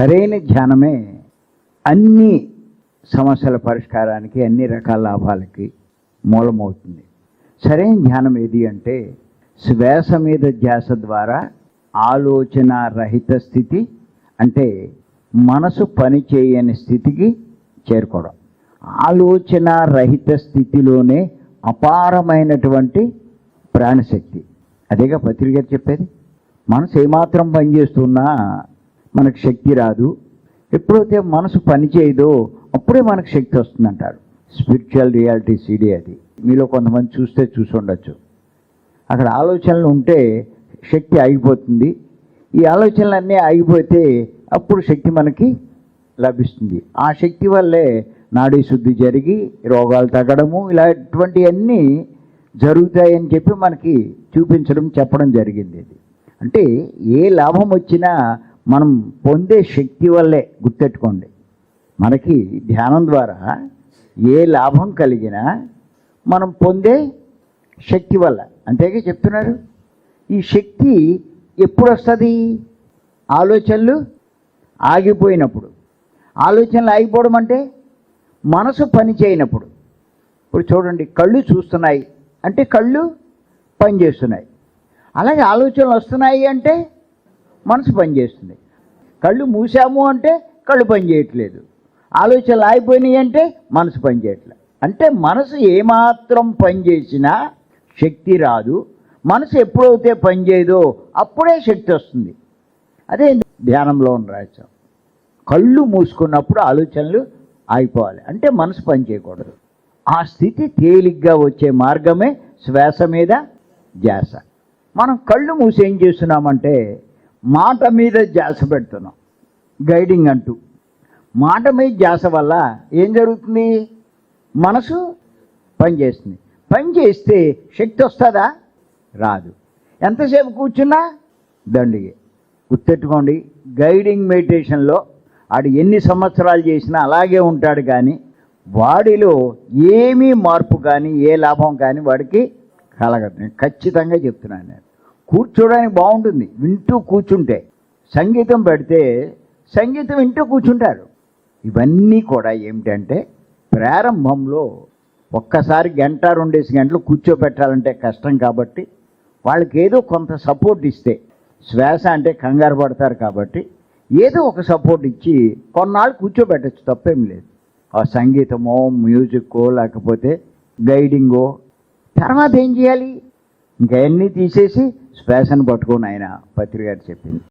సరైన ధ్యానమే అన్ని సమస్యల పరిష్కారానికి, అన్ని రకాల లాభాలకి మూలమవుతుంది. సరైన ధ్యానం ఏది అంటే శ్వాస మీద ధ్యాస ద్వారా ఆలోచన రహిత స్థితి, అంటే మనసు పని చేయని స్థితికి చేరుకోవడం. ఆలోచన రహిత స్థితిలోనే అపారమైనటువంటి ప్రాణశక్తి. అదేగా పత్రిక గారు చెప్పేది. మనసు ఏమాత్రం పనిచేస్తున్నా మనకు శక్తి రాదు. ఎప్పుడైతే మనసు పని చేయదో అప్పుడే మనకు శక్తి వస్తుందంటారు. స్పిరిచువల్ రియాలిటీ సీడీ అది. మీలో కొంతమంది చూసి ఉండొచ్చు. అక్కడ ఆలోచనలు ఉంటే శక్తి ఆగిపోతుంది. ఈ ఆలోచనలన్నీ ఆగిపోతే అప్పుడు శక్తి మనకి లభిస్తుంది. ఆ శక్తి వల్లే నాడీ శుద్ధి జరిగి రోగాలు తగ్గడము ఇలాంటివన్నీ జరుగుతాయని చెప్పి మనకి చూపించడం, చెప్పడం జరిగింది. ఇది అంటే ఏ లాభం వచ్చినా మనం పొందే శక్తి వల్లే. గుర్తెట్టుకోండి, మనకి ధ్యానం ద్వారా ఏ లాభం కలిగినా మనం పొందే శక్తి వల్ల. అంతేగా చెప్తున్నారు. ఈ శక్తి ఎప్పుడు వస్తుంది? ఆలోచనలు ఆగిపోయినప్పుడు. ఆలోచనలు ఆగిపోవడం అంటే మనసు పని చేయనప్పుడు. ఇప్పుడు చూడండి, కళ్ళు చూస్తున్నాయి అంటే కళ్ళు పనిచేస్తున్నాయి. అలాగే ఆలోచనలు వస్తున్నాయి అంటే మనసు పనిచేస్తుంది. కళ్ళు మూసాము అంటే కళ్ళు పనిచేయట్లేదు. ఆలోచనలు ఆగిపోయినాయి అంటే మనసు పనిచేయట్లేదు. అంటే మనసు ఏమాత్రం పనిచేసినా శక్తి రాదు. మనసు ఎప్పుడైతే పనిచేయదో అప్పుడే శక్తి వస్తుంది. అదే ధ్యానంలో ఉన్న రహస్యం. కళ్ళు మూసుకున్నప్పుడు ఆలోచనలు ఆగిపోవాలి, అంటే మనసు పని చేయకూడదు. ఆ స్థితి తేలిగ్గా వచ్చే మార్గమే శ్వాస మీద ధ్యాస. మనం కళ్ళు మూసి ఏం చేస్తున్నామంటే మాట మీద ధ్యాస పెడుతున్నాం. గైడింగ్ అంటూ మాట మీద ధ్యాస వల్ల ఏం జరుగుతుంది? మనసు పనిచేస్తుంది. పని చేస్తే శక్తి వస్తుందా? రాదు. ఎంతసేపు కూర్చున్నా దండిగే. గుర్తెట్టుకోండి, గైడింగ్ మెడిటేషన్లో ఆడు ఎన్ని సంవత్సరాలు చేసినా అలాగే ఉంటాడు, కానీ వాడిలో ఏమీ మార్పు కానీ ఏ లాభం కానీ వాడికి కలగదు. నేను ఖచ్చితంగా చెప్తున్నాను. నేను కూర్చోడానికి బాగుంటుంది, వింటూ కూర్చుంటే. సంగీతం పెడితే సంగీతం వింటూ కూర్చుంటారు. ఇవన్నీ కూడా ఏమిటంటే ప్రారంభంలో ఒక్కసారి గంట 2 గంటలు కూర్చోబెట్టాలంటే కష్టం. కాబట్టి వాళ్ళకి ఏదో కొంత సపోర్ట్ ఇస్తే, శ్వాస అంటే కంగారు పడతారు కాబట్టి ఏదో ఒక సపోర్ట్ ఇచ్చి కొన్నాళ్ళు కూర్చోబెట్టచ్చు, తప్పేం లేదు. ఆ సంగీతమో మ్యూజిక్కో లేకపోతే గైడింగో. తర్వాత ఏం చేయాలి? ఇంకా అన్నీ తీసేసి శ్వాసను పట్టుకొని ఆయన పత్రిక గారు చెప్పింది.